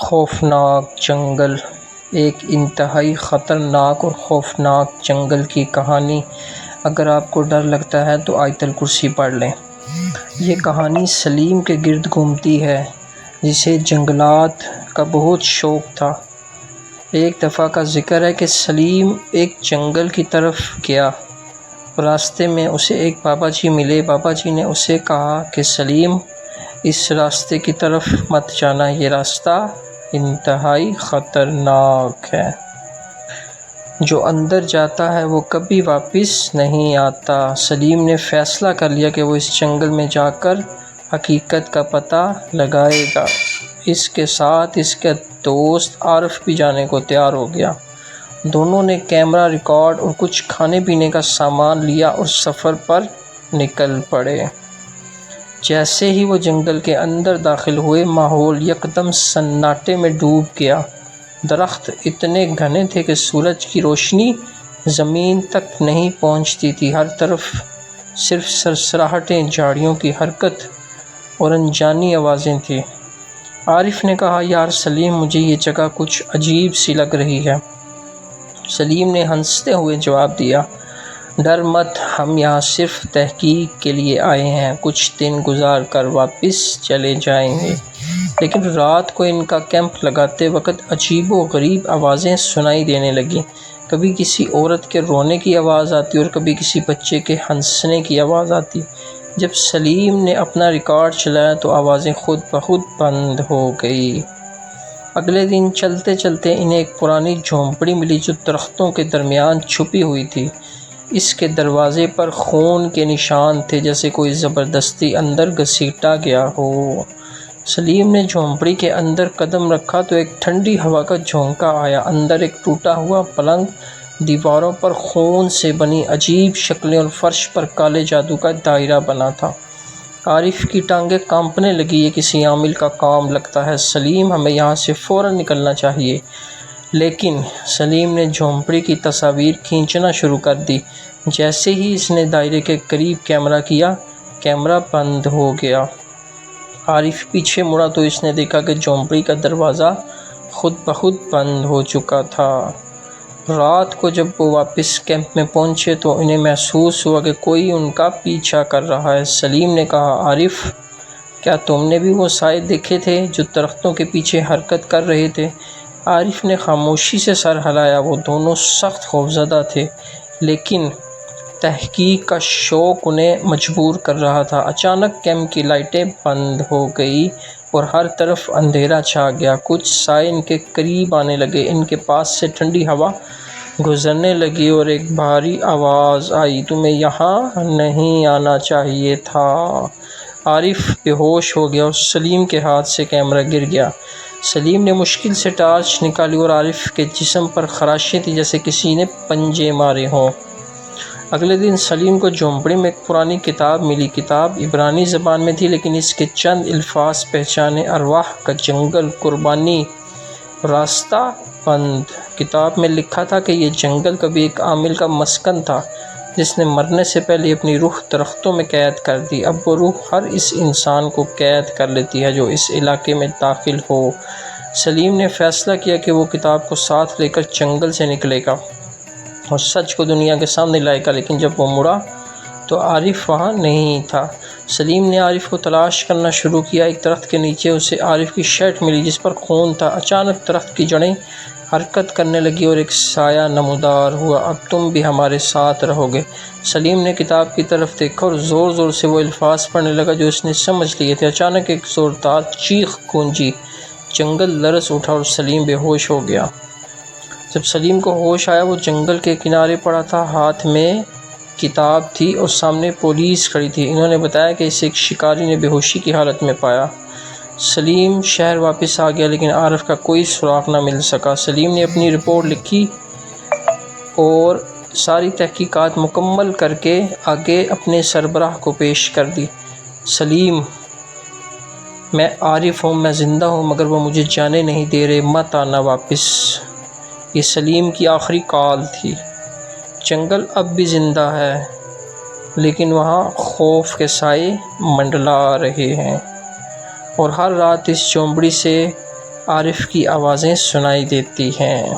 خوفناک جنگل، ایک انتہائی خطرناک اور خوفناک جنگل کی کہانی۔ اگر آپ کو ڈر لگتا ہے تو آیت الکرسی پڑھ لیں۔ یہ کہانی سلیم کے گرد گھومتی ہے، جسے جنگلات کا بہت شوق تھا۔ ایک دفعہ کا ذکر ہے کہ سلیم ایک جنگل کی طرف گیا۔ راستے میں اسے ایک بابا جی ملے۔ بابا جی نے اسے کہا کہ سلیم، اس راستے کی طرف مت جانا، یہ راستہ انتہائی خطرناک ہے۔ جو اندر جاتا ہے وہ کبھی واپس نہیں آتا۔ سلیم نے فیصلہ کر لیا کہ وہ اس جنگل میں جا کر حقیقت کا پتہ لگائے گا۔ اس کے ساتھ اس کا دوست عارف بھی جانے کو تیار ہو گیا۔ دونوں نے کیمرہ، ریکارڈر اور کچھ کھانے پینے کا سامان لیا اور سفر پر نکل پڑے۔ جیسے ہی وہ جنگل کے اندر داخل ہوئے، ماحول یکدم سناٹے میں ڈوب گیا۔ درخت اتنے گھنے تھے کہ سورج کی روشنی زمین تک نہیں پہنچتی تھی۔ ہر طرف صرف سرسراہٹیں، جھاڑیوں کی حرکت اور انجانی آوازیں تھیں۔ عارف نے کہا، یار سلیم، مجھے یہ جگہ کچھ عجیب سی لگ رہی ہے۔ سلیم نے ہنستے ہوئے جواب دیا، ڈر مت، ہم یہاں صرف تحقیق کے لیے آئے ہیں، کچھ دن گزار کر واپس چلے جائیں گے۔ لیکن رات کو ان کا کیمپ لگاتے وقت عجیب و غریب آوازیں سنائی دینے لگیں۔ کبھی کسی عورت کے رونے کی آواز آتی اور کبھی کسی بچے کے ہنسنے کی آواز آتی۔ جب سلیم نے اپنا ریکارڈ چلایا تو آوازیں خود بخود بند ہو گئی۔ اگلے دن چلتے چلتے انہیں ایک پرانی جھونپڑی ملی جو درختوں کے درمیان چھپی ہوئی تھی۔ اس کے دروازے پر خون کے نشان تھے، جیسے کوئی زبردستی اندر گھسیٹا گیا ہو۔ سلیم نے جھونپڑی کے اندر قدم رکھا تو ایک ٹھنڈی ہوا کا جھونکا آیا۔ اندر ایک ٹوٹا ہوا پلنگ، دیواروں پر خون سے بنی عجیب شکلیں اور فرش پر کالے جادو کا دائرہ بنا تھا۔ عارف کی ٹانگیں کانپنے لگی، یہ کسی عامل کا کام لگتا ہے۔ سلیم، ہمیں یہاں سے فوراً نکلنا چاہیے۔ لیکن سلیم نے جھونپڑی کی تصاویر کھینچنا شروع کر دی۔ جیسے ہی اس نے دائرے کے قریب کیمرہ کیا، کیمرہ بند ہو گیا۔ عارف پیچھے مڑا تو اس نے دیکھا کہ جھونپڑی کا دروازہ خود بخود بند ہو چکا تھا۔ رات کو جب وہ واپس کیمپ میں پہنچے تو انہیں محسوس ہوا کہ کوئی ان کا پیچھا کر رہا ہے۔ سلیم نے کہا، عارف، کیا تم نے بھی وہ سائے دیکھے تھے جو درختوں کے پیچھے حرکت کر رہے تھے؟ عارف نے خاموشی سے سر ہلایا۔ وہ دونوں سخت خوفزدہ تھے، لیکن تحقیق کا شوق انہیں مجبور کر رہا تھا۔ اچانک کیمپ کی لائٹیں بند ہو گئیں اور ہر طرف اندھیرا چھا گیا۔ کچھ سائے ان کے قریب آنے لگے، ان کے پاس سے ٹھنڈی ہوا گزرنے لگی اور ایک بھاری آواز آئی، تمہیں یہاں نہیں آنا چاہیے تھا۔ عارف بے ہوش ہو گیا اور سلیم کے ہاتھ سے کیمرہ گر گیا۔ سلیم نے مشکل سے ٹارچ نکالی اور عارف کے جسم پر خراشیں تھیں، جیسے کسی نے پنجے مارے ہوں۔ اگلے دن سلیم کو جھونپڑی میں ایک پرانی کتاب ملی۔ کتاب عبرانی زبان میں تھی، لیکن اس کے چند الفاظ پہچانے، ارواح کا جنگل، قربانی، راستہ بند۔ کتاب میں لکھا تھا کہ یہ جنگل کبھی ایک عامل کا مسکن تھا، جس نے مرنے سے پہلے اپنی روح درختوں میں قید کر دی۔ اب وہ روح ہر اس انسان کو قید کر لیتی ہے جو اس علاقے میں داخل ہو۔ سلیم نے فیصلہ کیا کہ وہ کتاب کو ساتھ لے کر جنگل سے نکلے گا اور سچ کو دنیا کے سامنے لائے گا۔ لیکن جب وہ مڑا تو عارف وہاں نہیں تھا۔ سلیم نے عارف کو تلاش کرنا شروع کیا۔ ایک درخت کے نیچے اسے عارف کی شرٹ ملی جس پر خون تھا۔ اچانک درخت کی جڑیں حرکت کرنے لگی اور ایک سایہ نمودار ہوا، اب تم بھی ہمارے ساتھ رہو گے۔ سلیم نے کتاب کی طرف دیکھا اور زور زور سے وہ الفاظ پڑھنے لگا جو اس نے سمجھ لیے تھے۔ اچانک ایک زوردار چیخ گونجی، جنگل لرز اٹھا اور سلیم بے ہوش ہو گیا۔ جب سلیم کو ہوش آیا، وہ جنگل کے کنارے پڑا تھا، ہاتھ میں کتاب تھی اور سامنے پولیس کھڑی تھی۔ انہوں نے بتایا کہ اسے ایک شکاری نے بے ہوشی کی حالت میں پایا۔ سلیم شہر واپس آ گیا، لیکن عارف کا کوئی سراغ نہ مل سکا۔ سلیم نے اپنی رپورٹ لکھی اور ساری تحقیقات مکمل کر کے آگے اپنے سربراہ کو پیش کر دی۔ سلیم، میں عارف ہوں، میں زندہ ہوں، مگر وہ مجھے جانے نہیں دے رہے، مت آنا واپس۔ یہ سلیم کی آخری کال تھی۔ جنگل اب بھی زندہ ہے، لیکن وہاں خوف کے سائے منڈلا رہے ہیں، اور ہر رات اس جھونپڑی سے عارف کی آوازیں سنائی دیتی ہیں۔